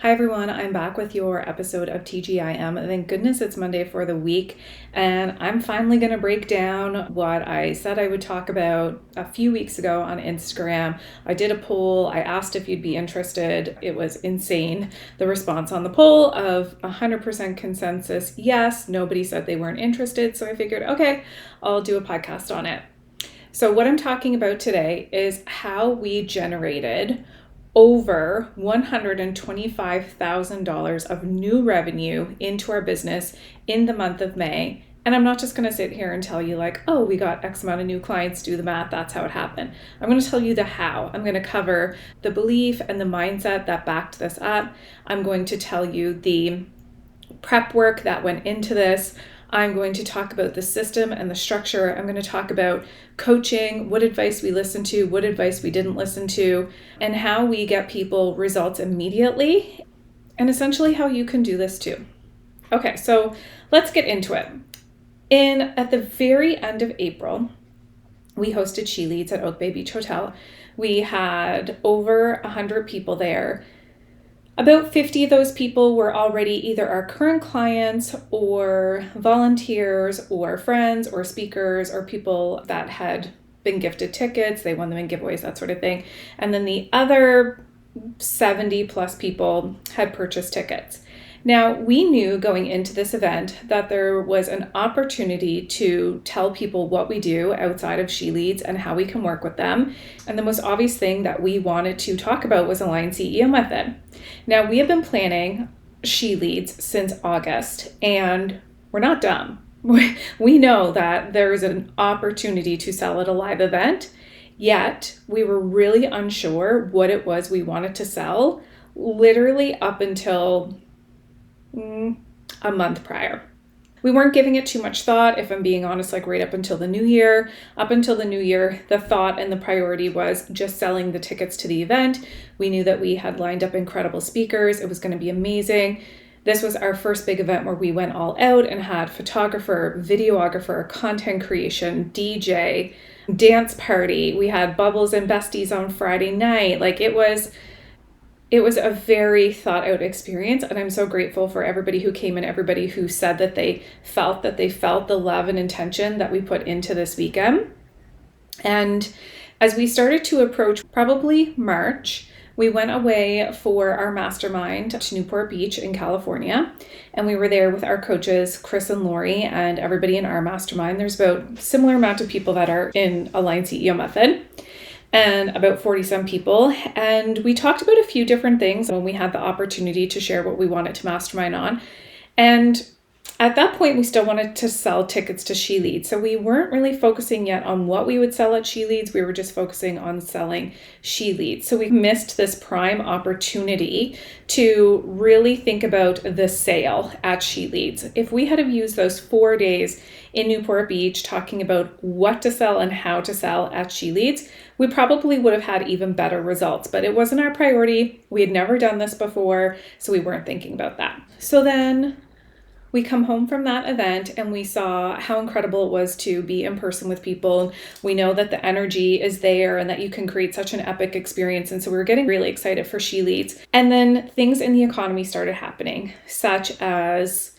Hi everyone, I'm back with your episode of TGIM. Thank goodness it's Monday for the week, and I'm finally going to break down what I said I would talk about a few weeks ago on Instagram. I did a poll. I asked if you'd be interested. It was insane. The response on the poll of 100% consensus, yes. Nobody said they weren't interested, so I figured, okay, I'll do a podcast on it. So what I'm talking about today is how we generated over $125,000 of new revenue into our business in the month of May. And I'm not just going to sit here and tell you like, oh, we got X amount of new clients, do the math, that's how it happened. I'm going to tell you the how. I'm going to cover the belief and the mindset that backed this up. I'm going to tell you the prep work that went into this. I'm going to talk about the system and the structure. I'm going to talk about coaching, what advice we listened to, what advice we didn't listen to, and how we get people results immediately, and essentially how you can do this too. Okay, so let's get into it. At the very end of April, we hosted She Leads at Oak Bay Beach Hotel. We had over 100 people there. About 50 of those people were already either our current clients or volunteers or friends or speakers or people that had been gifted tickets. They won them in giveaways, that sort of thing. And then the other 70 plus people had purchased tickets. Now, we knew going into this event that there was an opportunity to tell people what we do outside of She Leads and how we can work with them. And the most obvious thing that we wanted to talk about was Aligned CEO Method. Now, we have been planning She Leads since August, and we're not dumb. We know that there's an opportunity to sell at a live event, yet we were really unsure what it was we wanted to sell, literally up until a month prior. We weren't giving it too much thought, if I'm being honest, like right up until the new year. Up until the new year, the thought and the priority was just selling the tickets to the event. We knew that we had lined up incredible speakers. It was going to be amazing. This was our first big event where we went all out and had photographer, videographer, content creation, DJ, dance party. We had Bubbles and Besties on Friday night. Like it was a very thought out experience, and I'm so grateful for everybody who came and everybody who said that they felt the love and intention that we put into this weekend. And as we started to approach probably March, we went away for our mastermind to Newport Beach in California, and we were there with our coaches, Chris and Lori, and everybody in our mastermind. There's about a similar amount of people that are in Aligned CEO Method, and about 40 some people. And we talked about a few different things when we had the opportunity to share what we wanted to mastermind on. And at that point, we still wanted to sell tickets to She Leads. So we weren't really focusing yet on what we would sell at She Leads. We were just focusing on selling She Leads. So we missed this prime opportunity to really think about the sale at She Leads. If we had have used those 4 days in Newport Beach talking about what to sell and how to sell at She Leads, we probably would have had even better results, but it wasn't our priority. We had never done this before, so we weren't thinking about that. So then we come home from that event and we saw how incredible it was to be in person with people. We know that the energy is there and that you can create such an epic experience. And so we were getting really excited for She Leads. And then things in the economy started happening, such as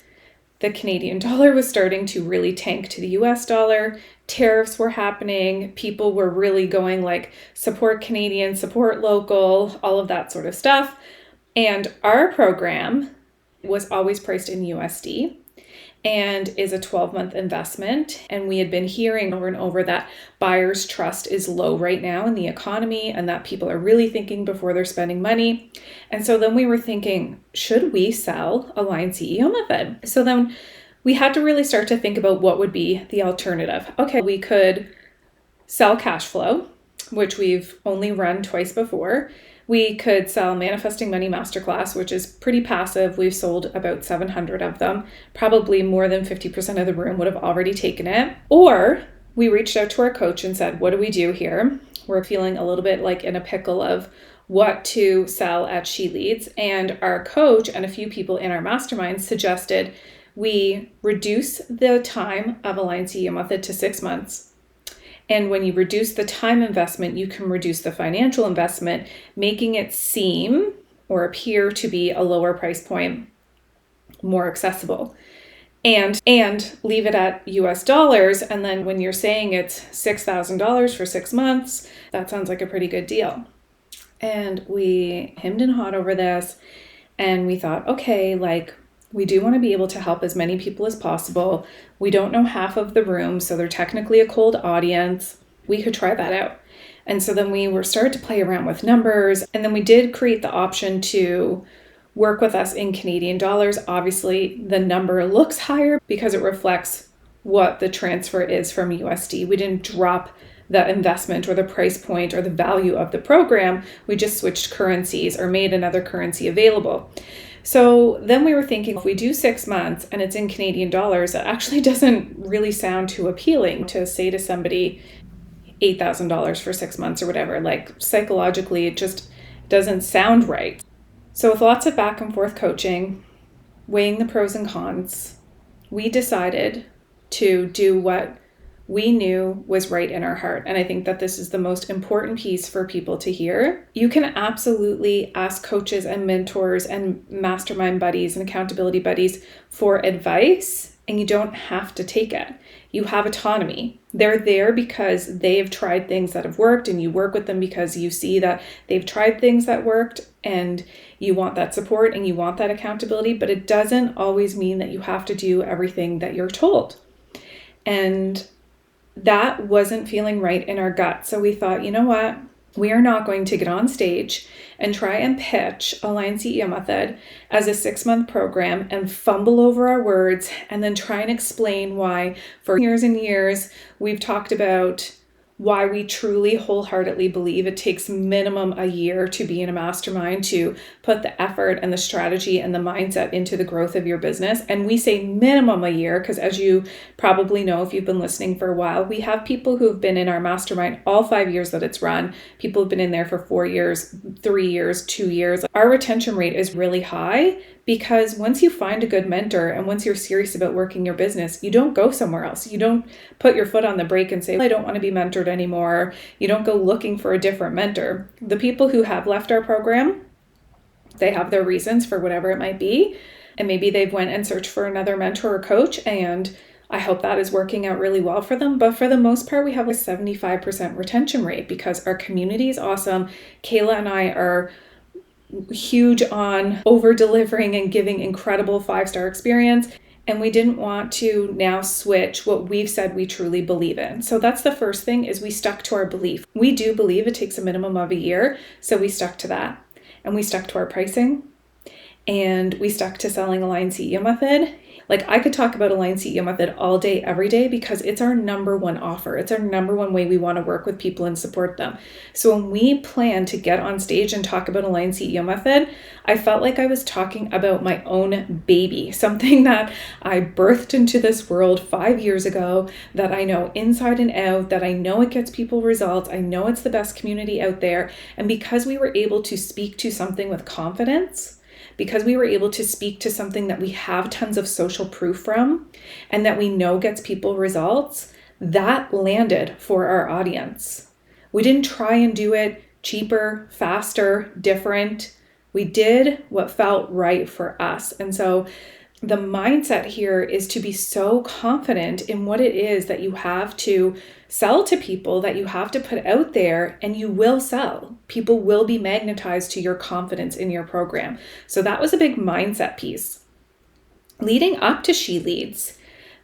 the Canadian dollar was starting to really tank to the US dollar. Tariffs were happening. People were really going like, support Canadian, support local, all of that sort of stuff. And our program was always priced in USD and is a 12-month investment. And we had been hearing over and over that buyers' trust is low right now in the economy and that people are really thinking before they're spending money. And so then we were thinking, should we sell Aligned CEO Method? So then we had to really start to think about what would be the alternative. Okay, we could sell cash flow, which we've only run twice before. We could sell Manifesting Money Masterclass, which is pretty passive. We've sold about 700 of them. Probably more than 50% of the room would have already taken it. Or we reached out to our coach and said, what do we do here? We're feeling a little bit like in a pickle of what to sell at She Leads. And our coach and a few people in our mastermind suggested we reduce the time of Aligned CEO Method to 6 months. And when you reduce the time investment, you can reduce the financial investment, making it seem or appear to be a lower price point, more accessible. And leave it at US dollars. And then when you're saying it's $6,000 for 6 months, that sounds like a pretty good deal. And we hemmed and hawed over this. And we thought, okay, like, we do want to be able to help as many people as possible. We don't know half of the room, so they're technically a cold audience. We could try that out. And so then we started to play around with numbers. And then we did create the option to work with us in Canadian dollars. Obviously, the number looks higher because it reflects what the transfer is from USD. We didn't drop the investment or the price point or the value of the program. We just switched currencies or made another currency available. So then we were thinking, if we do 6 months and it's in Canadian dollars, it actually doesn't really sound too appealing to say to somebody $8,000 for 6 months or whatever. Like, psychologically, it just doesn't sound right. So with lots of back and forth coaching, weighing the pros and cons, we decided to do what we knew was right in our heart. And I think that this is the most important piece for people to hear. You can absolutely ask coaches and mentors and mastermind buddies and accountability buddies for advice, and you don't have to take it. You have autonomy. They're there because they've tried things that have worked, and you work with them because you see that they've tried things that worked, and you want that support and you want that accountability, but it doesn't always mean that you have to do everything that you're told. And that wasn't feeling right in our gut. So we thought, you know what? We are not going to get on stage and try and pitch Align CEO Method as a 6-month program and fumble over our words and then try and explain why for years and years we've talked about why we truly wholeheartedly believe it takes minimum a year to be in a mastermind, to put the effort and the strategy and the mindset into the growth of your business. And we say minimum a year because, as you probably know, if you've been listening for a while, we have people who've been in our mastermind all 5 years that it's run. People have been in there for 4 years, 3 years, 2 years. Our retention rate is really high because once you find a good mentor and once you're serious about working your business, you don't go somewhere else. You don't put your foot on the brake and say, I don't want to be mentored anymore. You don't go looking for a different mentor. The people who have left our program, they have their reasons for whatever it might be. And maybe they've went and searched for another mentor or coach, and I hope that is working out really well for them. But for the most part, we have a 75% retention rate because our community is awesome. Kayla and I are huge on over delivering and giving incredible 5-star experience. And we didn't want to now switch what we've said we truly believe in. So that's the first thing, is we stuck to our belief. We do believe it takes a minimum of a year. So we stuck to that, and we stuck to our pricing, and we stuck to selling Align CEO Method. Like, I could talk about Align CEO Method all day, every day, because it's our number one offer. It's our number one way we want to work with people and support them. So when we plan to get on stage and talk about Align CEO Method, I felt like I was talking about my own baby, something that I birthed into this world 5 years ago, that I know inside and out, that I know it gets people results. I know it's the best community out there. And because we were able to speak to something with confidence, because we were able to speak to something that we have tons of social proof from and that we know gets people results, that landed for our audience. We didn't try and do it cheaper, faster, different. We did what felt right for us. And so the mindset here is to be so confident in what it is that you have to sell to people, that you have to put out there, and you will sell. People will be magnetized to your confidence in your program. So that was a big mindset piece. Leading up to She Leads,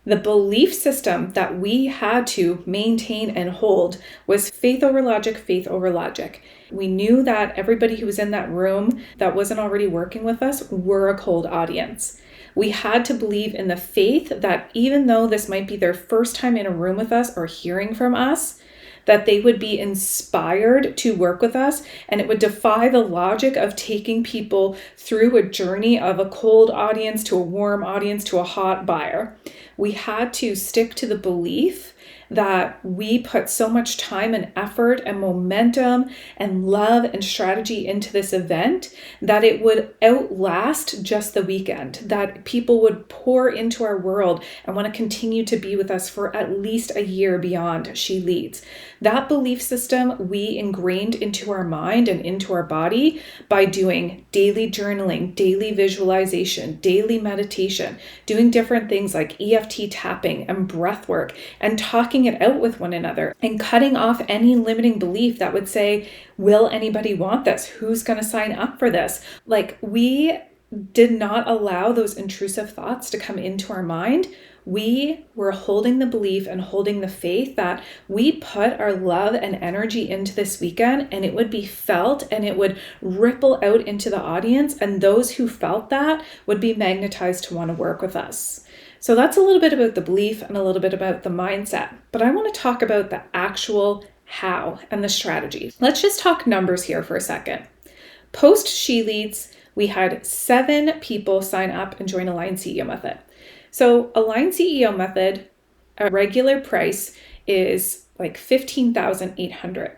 the belief system that we had to maintain and hold was faith over logic, faith over logic. We knew that everybody who was in that room that wasn't already working with us were a cold audience. We had to believe in the faith that even though this might be their first time in a room with us or hearing from us, that they would be inspired to work with us, and it would defy the logic of taking people through a journey of a cold audience to a warm audience to a hot buyer. We had to stick to the belief that we put so much time and effort and momentum and love and strategy into this event that it would outlast just the weekend, that people would pour into our world and want to continue to be with us for at least a year beyond She Leads. That belief system we ingrained into our mind and into our body by doing daily journaling, daily visualization, daily meditation, doing different things like EFT tapping and breath work, and talking it out with one another, and cutting off any limiting belief that would say, will anybody want this? Who's going to sign up for this? Like, we did not allow those intrusive thoughts to come into our mind. We were holding the belief and holding the faith that we put our love and energy into this weekend, and it would be felt and it would ripple out into the audience, and those who felt that would be magnetized to want to work with us. So that's a little bit about the belief and a little bit about the mindset, but I want to talk about the actual how and the strategy. Let's just talk numbers here for a second. Post She Leads, we had 7 people sign up and join Align CEO Method. So Align CEO Method, a regular price is like $15,800.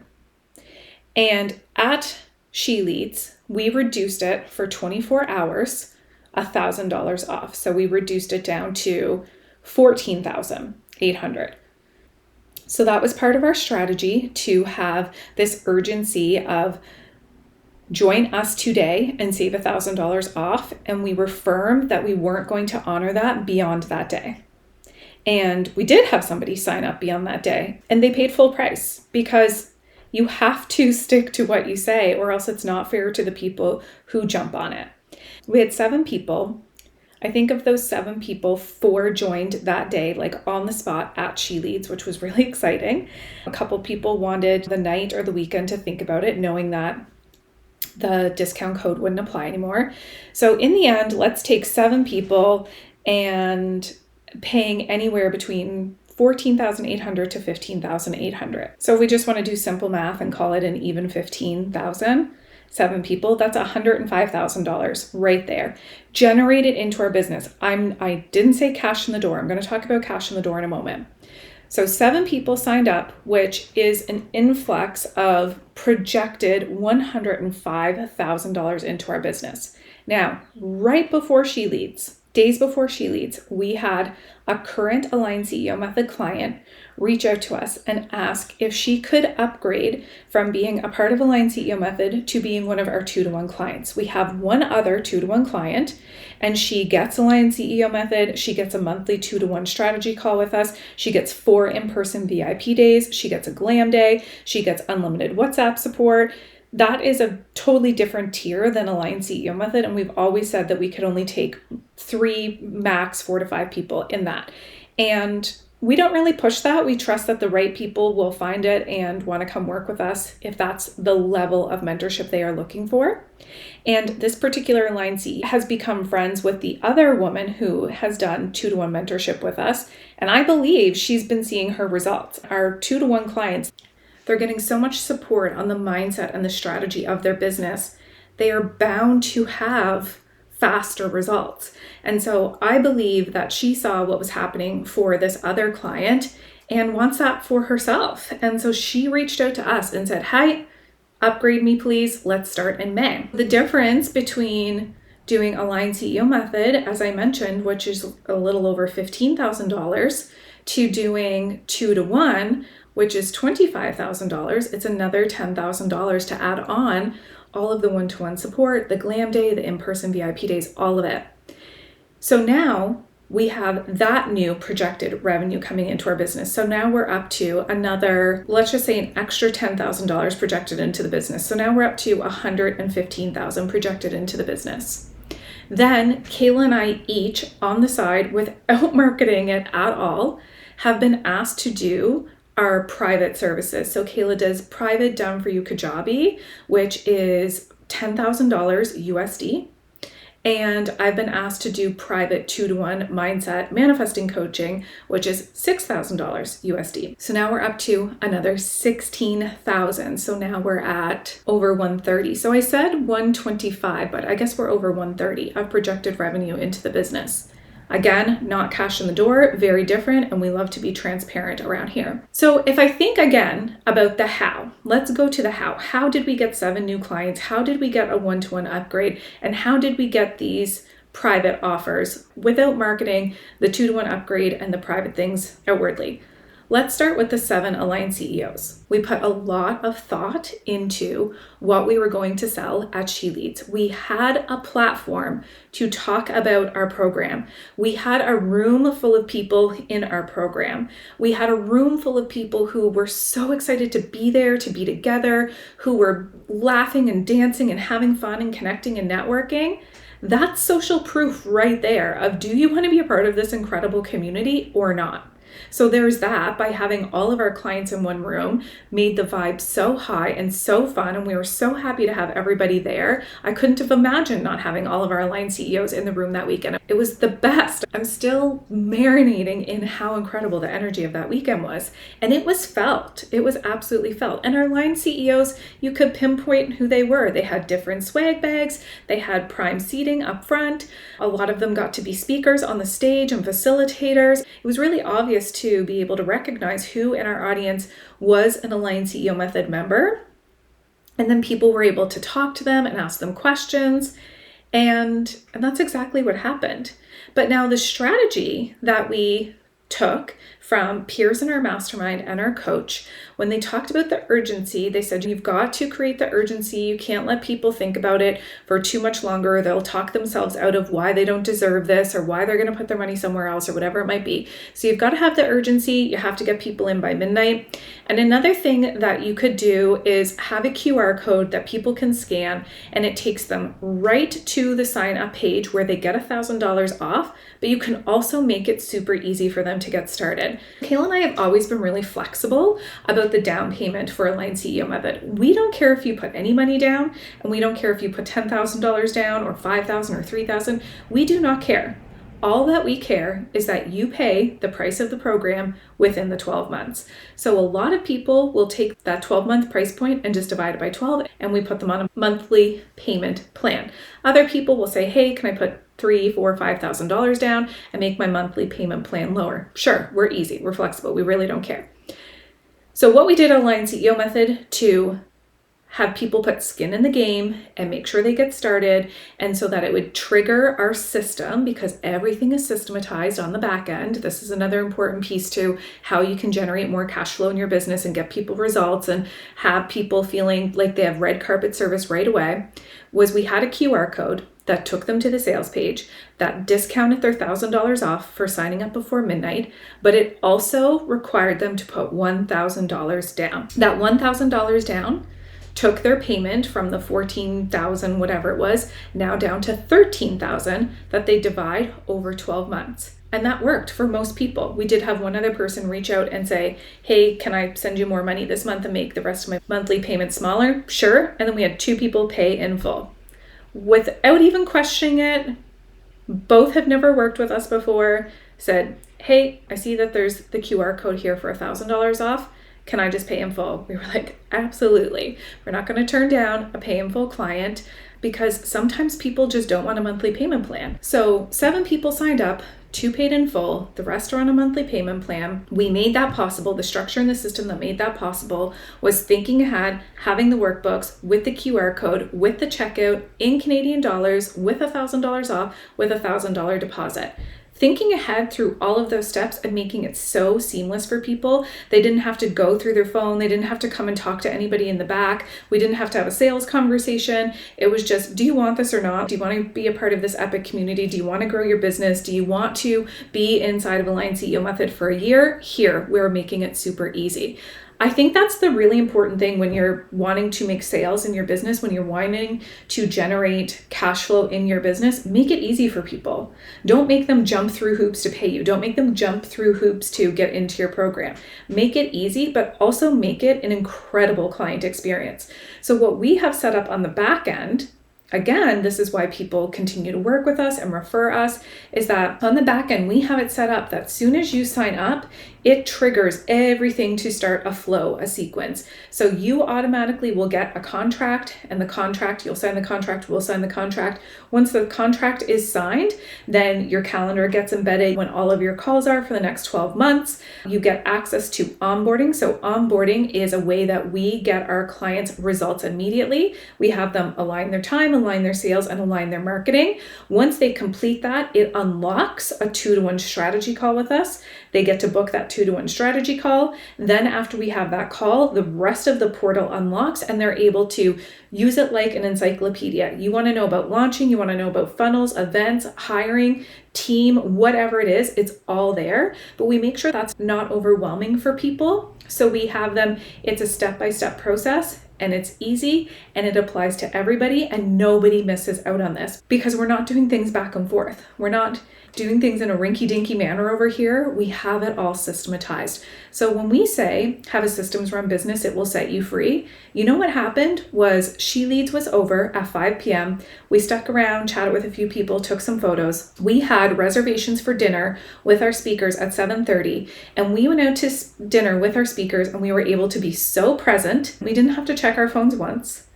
And at She Leads, we reduced it for 24 hours, $1,000 off. So we reduced it down to $14,800. So that was part of our strategy to have this urgency of join us today and save $1,000 off. And we were firm that we weren't going to honor that beyond that day. And we did have somebody sign up beyond that day, and they paid full price, because you have to stick to what you say, or else it's not fair to the people who jump on it. We had 7 people. I think of those 7 people, 4 joined that day, like on the spot at She Leads, which was really exciting. A couple people wanted the night or the weekend to think about it, knowing that the discount code wouldn't apply anymore. So in the end, let's take 7 people and paying anywhere between $14,800 to $15,800. So if we just want to do simple math and call it an even $15,000, 7 people, that's $105,000 right there, generated into our business. I didn't say cash in the door. I'm going to talk about cash in the door in a moment. So 7 people signed up, which is an influx of projected $105,000 into our business. Now, right before She Leads, days before She Leads, we had a current Align CEO Method client reach out to us and ask if she could upgrade from being a part of Align CEO Method to being one of our 2-to-1 clients. We have one other 2-to-1 client, and she gets Align CEO Method. She gets a monthly 2-to-1 strategy call with us. She gets 4 in-person VIP days. She gets a glam day. She gets unlimited WhatsApp support. That is a totally different tier than Align CEO Method. And we've always said that we could only take 3, max 4 to 5 people in that. And we don't really push that. We trust that the right people will find it and want to come work with us if that's the level of mentorship they are looking for. And this particular Align CEO has become friends with the other woman who has done 2-to-1 mentorship with us. And I believe she's been seeing her results. Our 2-to-1 clients, they're getting so much support on the mindset and the strategy of their business. They are bound to have faster results. And so I believe that she saw what was happening for this other client and wants that for herself. And so she reached out to us and said, "Hi, upgrade me please. Let's start in May." The difference between doing Align CEO Method, as I mentioned, which is a little over $15,000, to doing 2-to-1, which is $25,000, it's another $10,000 to add on all of the 1-to-1 support, the glam day, the in-person VIP days, all of it. So now we have that new projected revenue coming into our business. So now we're up to another, let's just say an extra $10,000 projected into the business. So now we're up to $115,000 projected into the business. Then Kayla and I each on the side, without marketing it at all, have been asked to do our private services. So Kayla does private done for you Kajabi, which is $10,000 USD. And I've been asked to do private 2-to-1 mindset manifesting coaching, which is $6,000 USD. So now we're up to another 16,000. So now we're at over 130. So I said 125, but I guess we're over 130 of projected revenue into the business. Again, not cash in the door, very different, and we love to be transparent around here. So if I think again about the how, let's go to the how. How did we get 7 new clients? How did we get a one-to-one upgrade? And how did we get these private offers without marketing the 2-to-1 upgrade and the private things outwardly? Let's start with the 7 aligned CEOs. We put a lot of thought into what we were going to sell at She Leads. We had a platform to talk about our program. We had a room full of people in our program. We had a room full of people who were so excited to be there, to be together, who were laughing and dancing and having fun and connecting and networking. That's social proof right there of, do you want to be a part of this incredible community or not? So there's that. By having all of our clients in one room made the vibe so high and so fun, and we were so happy to have everybody there. I couldn't have imagined not having all of our aligned CEOs in the room that weekend. It was the best. I'm still marinating in how incredible the energy of that weekend was. And it was felt. It was absolutely felt. And our aligned CEOs, you could pinpoint who they were. They had different swag bags. They had prime seating up front. A lot of them got to be speakers on the stage and facilitators. It was really obvious to be able to recognize who in our audience was an Aligned CEO Method member. And then people were able to talk to them and ask them questions. And that's exactly what happened. But now the strategy that we took from peers in our mastermind and our coach, when they talked about the urgency, they said, you've got to create the urgency. You can't let people think about it for too much longer. They'll talk themselves out of why they don't deserve this or why they're going to put their money somewhere else or whatever it might be. So you've got to have the urgency. You have to get people in by midnight. And another thing that you could do is have a QR code that people can scan, and it takes them right to the sign up page where they get $1,000 off, but you can also make it super easy for them to get started. Kayla and I have always been really flexible about the down payment for Aligned CEO Method. We don't care if you put any money down, and we don't care if you put $10,000 down or $5,000 or $3,000. We do not care. All that we care is that you pay the price of the program within the 12 months. So a lot of people will take that 12-month price point and just divide it by 12, and we put them on a monthly payment plan. Other people will say, hey, can I put $3,000, $4,000, $5,000 down and make my monthly payment plan lower? Sure, we're easy, we're flexible, we really don't care. So what we did on Aligned CEO Method to have people put skin in the game and make sure they get started, and so that it would trigger our system, because everything is systematized on the back end. This is another important piece to how you can generate more cash flow in your business and get people results and have people feeling like they have red carpet service right away. Was we had a QR code that took them to the sales page that discounted their $1,000 off for signing up before midnight, but it also required them to put $1,000 down. That $1,000 down took their payment from the $14,000, whatever it was, now down to $13,000 that they divide over 12 months. And that worked for most people. We did have one other person reach out and say, hey, can I send you more money this month and make the rest of my monthly payment smaller? Sure. And then we had 2 people pay in full. Without even questioning it, both have never worked with us before, said, hey, I see that there's the QR code here for $1,000 off. Can I just pay in full? We were like, absolutely. We're not going to turn down a pay in full client, because sometimes people just don't want a monthly payment plan. So 7 people signed up, 2 paid in full, the rest are on a monthly payment plan. We made that possible. The structure in the system that made that possible was thinking ahead, having the workbooks with the QR code, with the checkout in Canadian dollars, with $1,000 off, with $1,000 deposit. Thinking ahead through all of those steps and making it so seamless for people. They didn't have to go through their phone. They didn't have to come and talk to anybody in the back. We didn't have to have a sales conversation. It was just, do you want this or not? Do you want to be a part of this epic community? Do you want to grow your business? Do you want to be inside of Aligned CEO Method for a year? Here, we're making it super easy. I think that's the really important thing when you're wanting to make sales in your business, when you're wanting to generate cash flow in your business. Make it easy for people. Don't make them jump through hoops to pay you. Don't make them jump through hoops to get into your program. Make it easy, but also make it an incredible client experience. So what we have set up on the back end, again, this is why people continue to work with us and refer us, is that on the back end, we have it set up that as soon as you sign up, it triggers everything to start a flow, a sequence. So you automatically will get a contract, and the contract, you'll sign the contract, we'll sign the contract. Once the contract is signed, then your calendar gets embedded when all of your calls are for the next 12 months. You get access to onboarding. So onboarding is a way that we get our clients results immediately. We have them align their time, align their sales, and align their marketing. Once they complete that, it unlocks a 2-to-1 strategy call with us. They get to book that 2-to-1 strategy call. Then after we have that call, the rest of the portal unlocks and they're able to use it like an encyclopedia. You want to know about launching, you want to know about funnels, events, hiring, team, whatever it is, it's all there. But we make sure that's not overwhelming for people. So we have them, it's a step-by-step process, and it's easy, and it applies to everybody, and nobody misses out on this because we're not doing things back and forth. We're not doing things in a rinky-dinky manner over here. We have it all systematized. So when we say have a systems run business, it will set you free. You know what happened was She Leads was over at 5 p.m. We stuck around, chatted with a few people, took some photos. We had reservations for dinner with our speakers at 7:30, and we went out to dinner with our speakers, and we were able to be so present. We didn't have to check our phones once.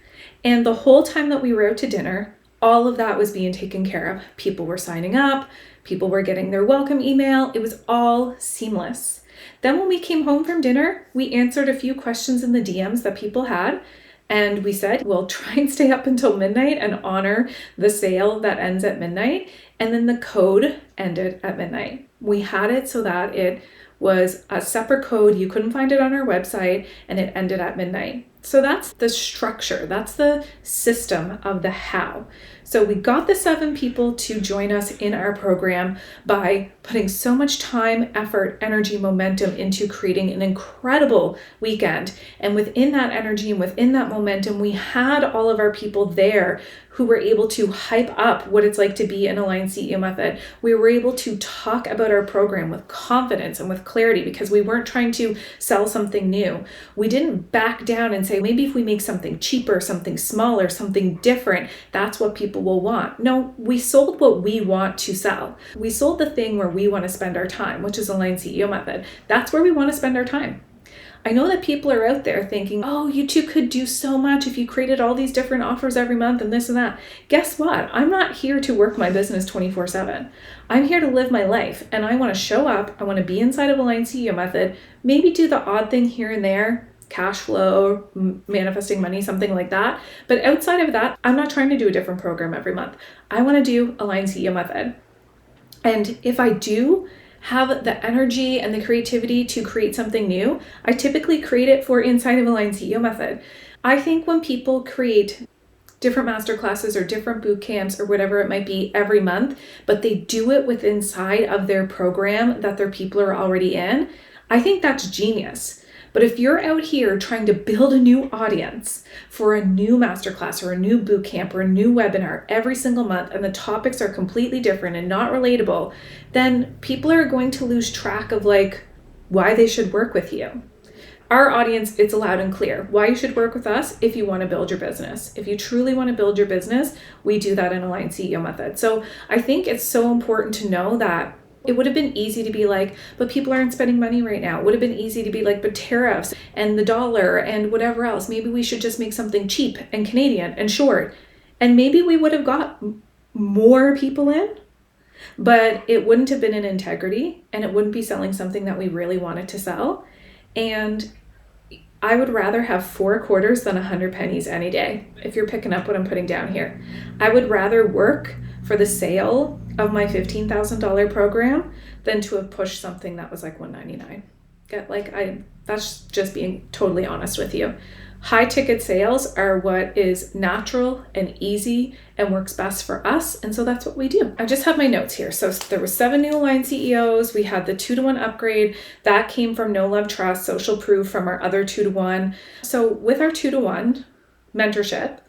And the whole time that we were out to dinner, all of that was being taken care of. People were signing up, people were getting their welcome email. It was all seamless. Then when we came home from dinner, we answered a few questions in the DMs that people had. And we said, we'll try and stay up until midnight and honor the sale that ends at midnight. And then the code ended at midnight. We had it so that it was a separate code. You couldn't find it on our website, and it ended at midnight. So that's the structure. That's the system of the how. So we got the 7 people to join us in our program by putting so much time, effort, energy, momentum into creating an incredible weekend. And within that energy and within that momentum, we had all of our people there who were able to hype up what it's like to be an aligned CEO method. We were able to talk about our program with confidence and with clarity because we weren't trying to sell something new. We didn't back down and say, maybe if we make something cheaper, something smaller, something different, that's what people will want. No, we sold what we want to sell. We sold the thing where we want to spend our time, which is aligned CEO method. That's where we want to spend our time. I know that people are out there thinking, oh, you two could do so much if you created all these different offers every month and this and that. Guess what? I'm not here to work my business 24/7. I'm here to live my life, and I want to show up. I want to be inside of Aligned CEO Method, maybe do the odd thing here and there, cash flow, manifesting money, something like that. But outside of that, I'm not trying to do a different program every month. I want to do Aligned CEO Method. And if I do have the energy and the creativity to create something new, I typically create it for inside of Aligned CEO Method. I think when people create different masterclasses or different boot camps or whatever it might be every month, but they do it with inside of their program that their people are already in, I think that's genius. But if you're out here trying to build a new audience for a new masterclass or a new boot camp or a new webinar every single month, and the topics are completely different and not relatable, then people are going to lose track of why they should work with you. Our audience, it's loud and clear why you should work with us if you want to build your business. If you truly want to build your business, we do that in Aligned CEO Method. So I think it's so important to know that it would have been easy to be like, but people aren't spending money right now. It would have been easy to be like, but tariffs and the dollar and whatever else, maybe we should just make something cheap and Canadian and short. And maybe we would have got more people in, but it wouldn't have been in integrity, and it wouldn't be selling something that we really wanted to sell. And I would rather have 4 quarters than 100 pennies any day, if you're picking up what I'm putting down here. I would rather work for the sale of my $15,000 program than to have pushed something that was like $199. That's just being totally honest with you. High ticket sales are what is natural and easy and works best for us. And so that's what we do. I just have my notes here. So there were 7 new aligned CEOs. We had the 2-to-1 upgrade that came from Know Love Trust, social proof from our other 2-to-1. So with our 2-to-1 mentorship,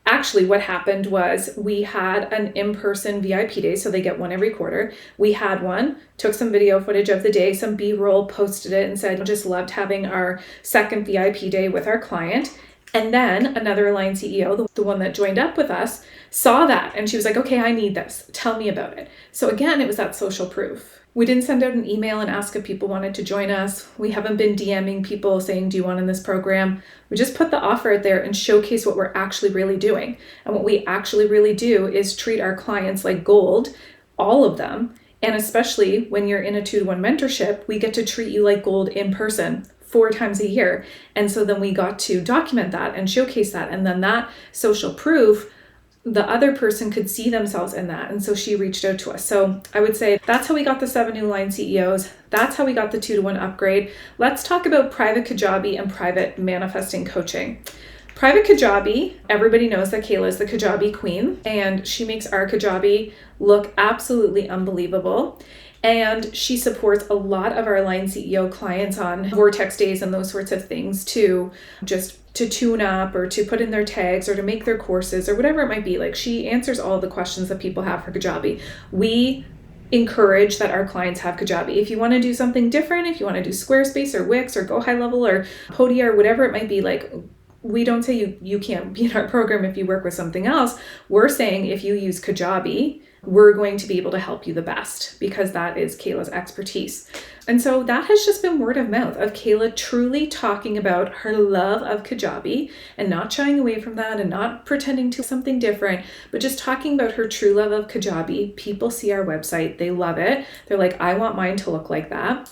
actually, what happened was we had an in-person VIP day, so they get one every quarter. We had one, took some video footage of the day, some B-roll, posted it, and said, just loved having our second VIP day with our client. And then another line CEO, the one that joined up with us, saw that and she was like, okay, I need this. Tell me about it. So again, it was that social proof. We didn't send out an email and ask if people wanted to join us. We haven't been DMing people saying, do you want in this program? We just put the offer out there and showcase what we're actually really doing. And what we actually really do is treat our clients like gold, all of them. And especially when you're in a 2-to-1 mentorship, we get to treat you like gold in person 4 times a year. And so then we got to document that and showcase that. And then that social proof, the other person could see themselves in that. And so she reached out to us. So I would say that's how we got the 7 new line CEOs. That's how we got the 2-to-1 upgrade. Let's talk about private Kajabi and private manifesting coaching. Private Kajabi, everybody knows that Kayla is the Kajabi queen, and she makes our Kajabi look absolutely unbelievable. And she supports a lot of our line CEO clients on Vortex days and those sorts of things to tune up or to put in their tags or to make their courses or whatever it might be. Like, she answers all the questions that people have for Kajabi. We encourage that our clients have Kajabi. If you want to do something different, if you want to do Squarespace or Wix or Go High Level or Podia or whatever it might be, like, we don't say you can't be in our program if you work with something else. We're saying if you use Kajabi, we're going to be able to help you the best because that is Kayla's expertise. And so that has just been word of mouth of Kayla truly talking about her love of Kajabi and not shying away from that and not pretending to something different, but just talking about her true love of Kajabi. People see our website, they love it. They're like, I want mine to look like that.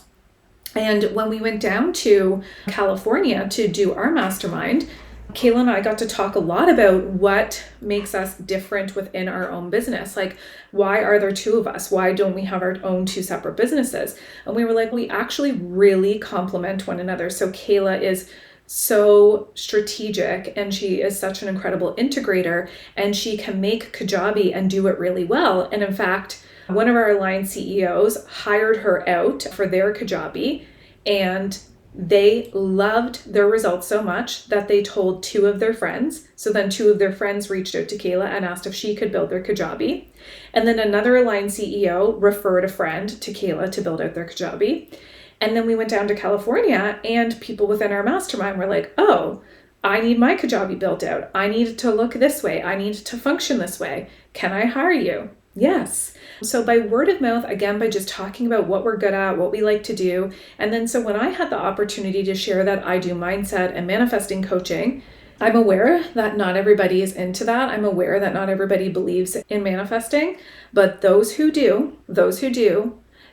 And when we went down to California to do our mastermind, Kayla and I got to talk a lot about what makes us different within our own business. Like, why are there 2 of us? Why don't we have our own 2 separate businesses? And we were like, we actually really complement one another. So Kayla is so strategic and she is such an incredible integrator and she can make Kajabi and do it really well. And in fact, one of our line CEOs hired her out for their Kajabi, and they loved their results so much that they told 2 of their friends. So then 2 of their friends reached out to Kayla and asked if she could build their Kajabi. And then another line CEO referred a friend to Kayla to build out their Kajabi. And then we went down to California and people within our mastermind were like, oh, I need my Kajabi built out. I need it to look this way. I need it to function this way. Can I hire you? Yes. So by word of mouth, again, by just talking about what we're good at, what we like to do. And then so when I had the opportunity to share that I do mindset and manifesting coaching, I'm aware that not everybody is into that. I'm aware that not everybody believes in manifesting, but those who do,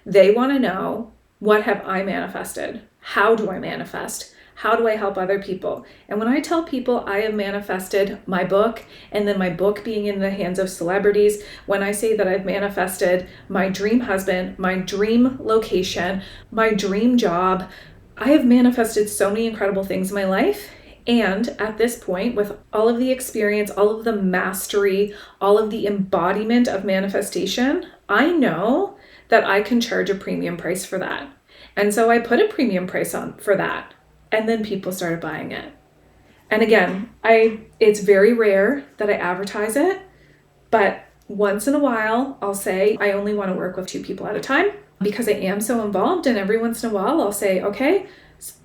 they want to know, what have I manifested? How do I manifest? How do I help other people? And when I tell people I have manifested my book and then my book being in the hands of celebrities, when I say that I've manifested my dream husband, my dream location, my dream job, I have manifested so many incredible things in my life. And at this point, with all of the experience, all of the mastery, all of the embodiment of manifestation, I know that I can charge a premium price for that. And so I put a premium price on for that. And then people started buying it. And again, it's very rare that I advertise it, but once in a while, I'll say I only want to work with 2 people at a time because I am so involved. And every once in a while, I'll say, okay,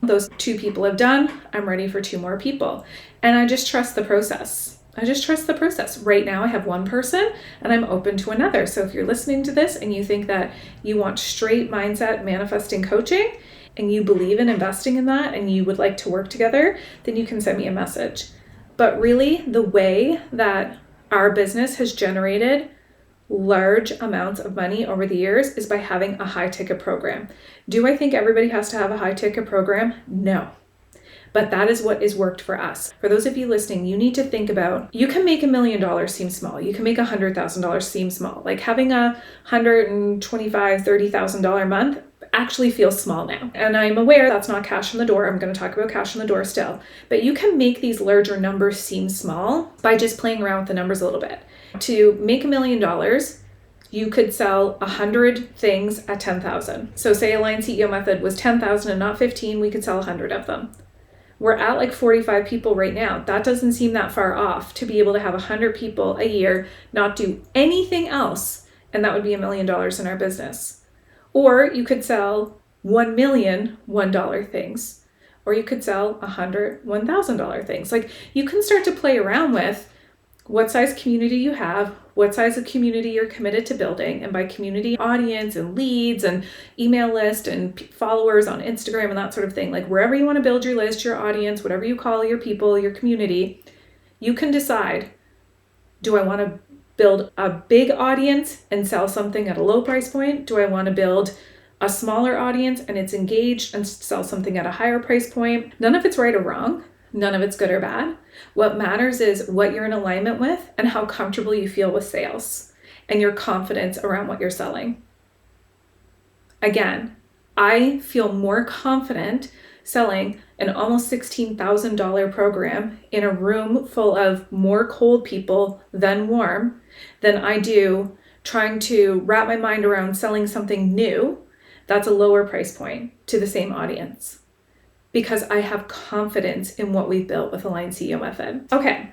those 2 people have done, I'm ready for 2 more people. And I just trust the process. Right now, I have 1 person and I'm open to another. So if you're listening to this and you think that you want straight mindset manifesting coaching, and you believe in investing in that and you would like to work together, then you can send me a message. But really, the way that our business has generated large amounts of money over the years is by having a high ticket program. Do I think everybody has to have a high ticket program? No. But that is what has worked for us. For those of you listening, you need to think about, you can make $1 million seem small. You can make $100,000 seem small. Like having a $125,000, $30,000 a month actually feels small now. And I'm aware that's not cash on the door. I'm going to talk about cash on the door still. But you can make these larger numbers seem small by just playing around with the numbers a little bit. To make $1 million, you could sell 100 things at 10,000. So say a line CEO method was 10,000 and not 15, we could sell 100 of them. We're at like 45 people right now. That doesn't seem that far off to be able to have 100 people a year, not do anything else, and that would be $1 million in our business. Or you could sell 1 million $1 things. or you could sell $100, $1,000 things. Like, you can start to play around with what size community you have, what size of community you're committed to building. And by community, audience and leads and email list and followers on Instagram and that sort of thing, like wherever you want to build your list, your audience, whatever you call your people, your community, you can decide, do I want to build a big audience and sell something at a low price point? Do I want to build a smaller audience and it's engaged and sell something at a higher price point? None of it's right or wrong. None of it's good or bad. What matters is what you're in alignment with and how comfortable you feel with sales and your confidence around what you're selling. Again, I feel more confident selling an almost $16,000 program in a room full of more cold people than warm than I do trying to wrap my mind around selling something new that's a lower price point to the same audience, because I have confidence in what we've built with Aligned CEO Method. Okay,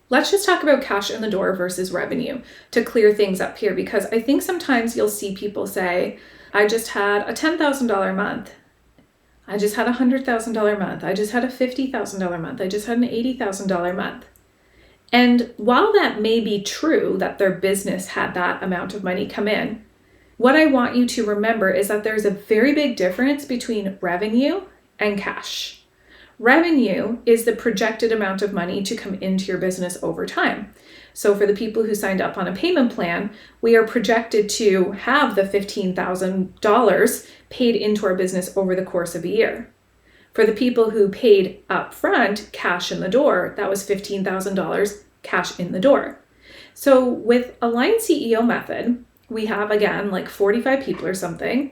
let's just talk about cash in the door versus revenue to clear things up here, because I think sometimes you'll see people say, I just had a $10,000 month. I just had a $100,000 month. I just had a $50,000 month. I just had an $80,000 month. And while that may be true that their business had that amount of money come in, what I want you to remember is that there's a very big difference between revenue and cash. Revenue is the projected amount of money to come into your business over time. So for the people who signed up on a payment plan, we are projected to have the $15,000 paid into our business over the course of a year. For the people who paid upfront, cash in the door, that was $15,000 cash in the door. So with Aligned CEO Method, we have, again, like 45 people or something.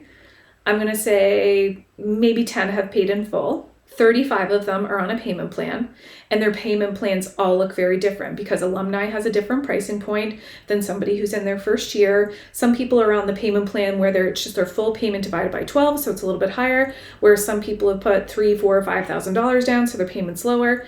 I'm going to say maybe 10 have paid in full. 35 of them are on a payment plan, and their payment plans all look very different because alumni has a different pricing point than somebody who's in their first year. Some people are on the payment plan where it's just their full payment divided by 12, so it's a little bit higher, where some people have put $3,000, $4,000, $5,000 down, so their payment's lower.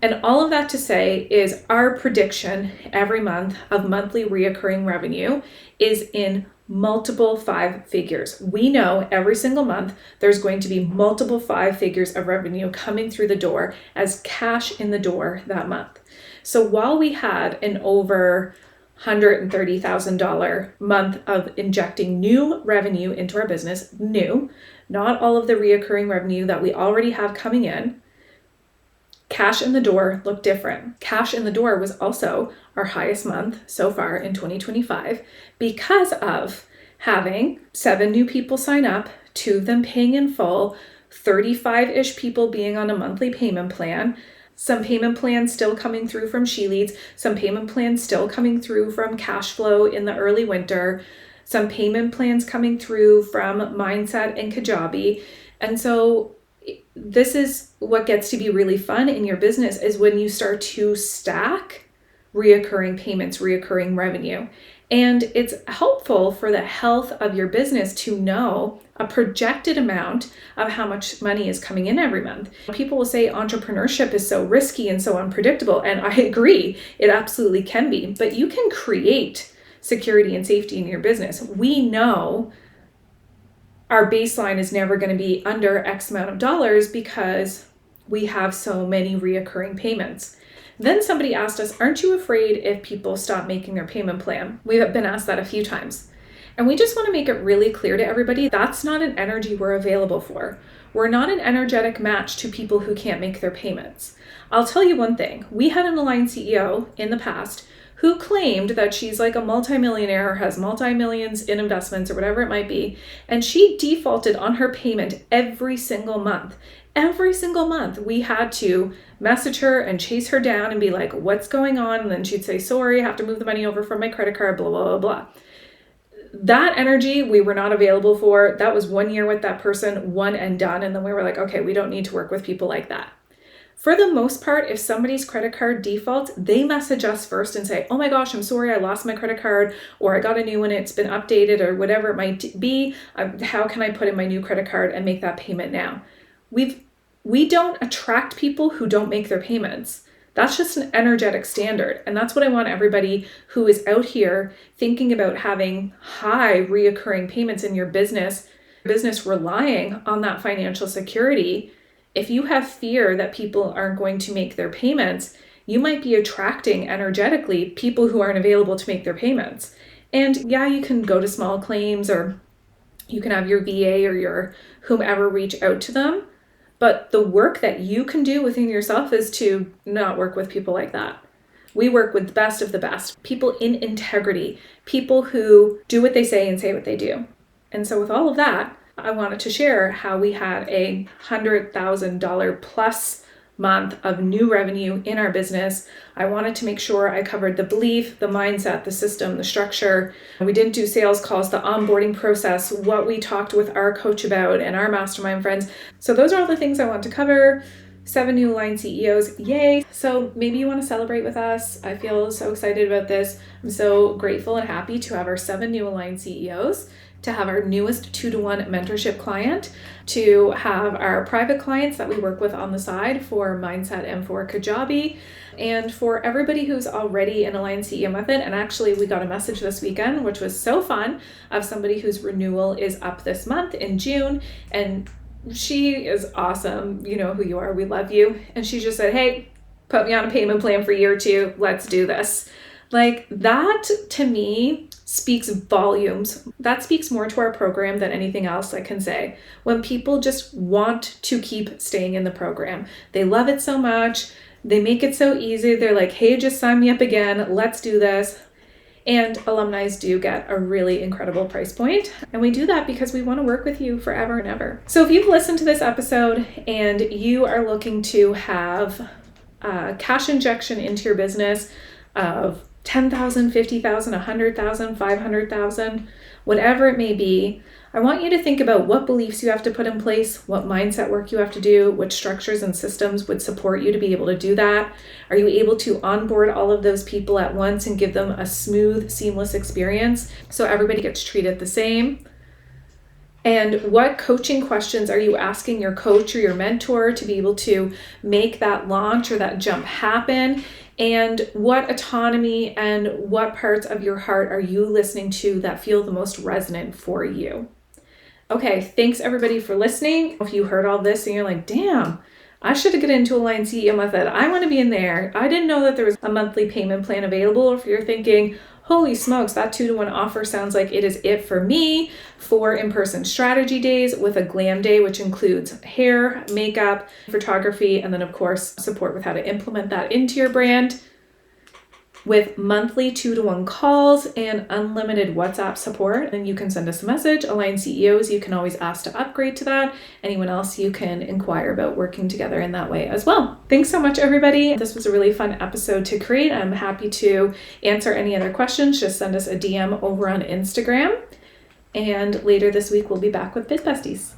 And all of that to say is our prediction every month of monthly reoccurring revenue is in multiple 5 figures. We know every single month there's going to be multiple 5 figures of revenue coming through the door as cash in the door that month. So while we had an over $130,000 month of injecting new revenue into our business, new, not all of the reoccurring revenue that we already have coming in, cash in the door looked different. Cash in the door was also our highest month so far in 2025 because of having 7 new people sign up, 2 of them paying in full, 35-ish people being on a monthly payment plan, some payment plans still coming through from She Leads, some payment plans still coming through from cash flow in the early winter, some payment plans coming through from Mindset and Kajabi. And so this is what gets to be really fun in your business, is when you start to stack reoccurring payments, reoccurring revenue. And it's helpful for the health of your business to know a projected amount of how much money is coming in every month. People will say entrepreneurship is so risky and so unpredictable, and I agree, it absolutely can be, but you can create security and safety in your business. We know our baseline is never going to be under X amount of dollars because we have so many reoccurring payments. Then somebody asked us, aren't you afraid if people stop making their payment plan? We've been asked that a few times. And we just want to make it really clear to everybody, that's not an energy we're available for. We're not an energetic match to people who can't make their payments. I'll tell you one thing, we had an Aligned CEO in the past who claimed that she's like a multimillionaire, has multi-millions in investments or whatever it might be, and she defaulted on her payment every single month. Every single month we had to message her and chase her down and be like, what's going on? And then she'd say, sorry, I have to move the money over from my credit card, blah, blah, blah, blah. That energy we were not available for. That was 1 year with that person, one and done. And then we were like, okay, we don't need to work with people like that. For the most part, if somebody's credit card defaults, they message us first and say, oh my gosh, I'm sorry, I lost my credit card, or I got a new one, it's been updated, or whatever it might be. How can I put in my new credit card and make that payment now? We don't attract people who don't make their payments. That's just an energetic standard. And that's what I want everybody who is out here thinking about having high reoccurring payments in your business relying on that financial security, If you have fear that people aren't going to make their payments, you might be attracting energetically people who aren't available to make their payments. And yeah, you can go to small claims, or you can have your VA or your whomever reach out to them. But the work that you can do within yourself is to not work with people like that. We work with the best of the best, people in integrity, people who do what they say and say what they do. And so with all of that, I wanted to share how we had a $100,000 plus month of new revenue in our business. I wanted to make sure I covered the belief, the mindset, the system, the structure. We didn't do sales calls, the onboarding process, what we talked with our coach about and our mastermind friends. So those are all the things I want to cover. 7 new aligned CEOs, yay. So maybe you want to celebrate with us. I feel so excited about this. I'm so grateful and happy to have our 7 new aligned CEOs, to have our newest 2-to-1 mentorship client, to have our private clients that we work with on the side for Mindset and for Kajabi, and for everybody who's already an aligned CEO method. And actually, we got a message this weekend, which was so fun, of somebody whose renewal is up this month in June. And she is awesome. You know who you are. We love you. And she just said, hey, put me on a payment plan for a year or 2. Let's do this. Like, that to me speaks volumes. That speaks more to our program than anything else I can say. When people just want to keep staying in the program, they love it so much. They make it so easy. They're like, hey, just sign me up again. Let's do this. And alumni do get a really incredible price point. And we do that because we want to work with you forever and ever. So if you've listened to this episode and you are looking to have a cash injection into your business of 10,000, 50,000, 100,000, 500,000, whatever it may be, I want you to think about what beliefs you have to put in place, what mindset work you have to do, which structures and systems would support you to be able to do that. Are you able to onboard all of those people at once and give them a smooth, seamless experience so everybody gets treated the same? And what coaching questions are you asking your coach or your mentor to be able to make that launch or that jump happen? And what autonomy and what parts of your heart are you listening to that feel the most resonant for you? Okay, thanks everybody for listening. If you heard all this and you're like, damn, I should have got into Aligned CEO Method. I want to be in there. I didn't know that there was a monthly payment plan available. If you're thinking, holy smokes, that 2-to-1 offer sounds like it is it for me, for in-person strategy days with a glam day, which includes hair, makeup, photography, and then of course, support with how to implement that into your brand, with monthly 2-to-1 calls and unlimited WhatsApp support. And you can send us a message. Aligned CEOs, you can always ask to upgrade to that. Anyone else, you can inquire about working together in that way as well. Thanks so much, everybody. This was a really fun episode to create. I'm happy to answer any other questions. Just send us a DM over on Instagram. And later this week, we'll be back with Biz Besties.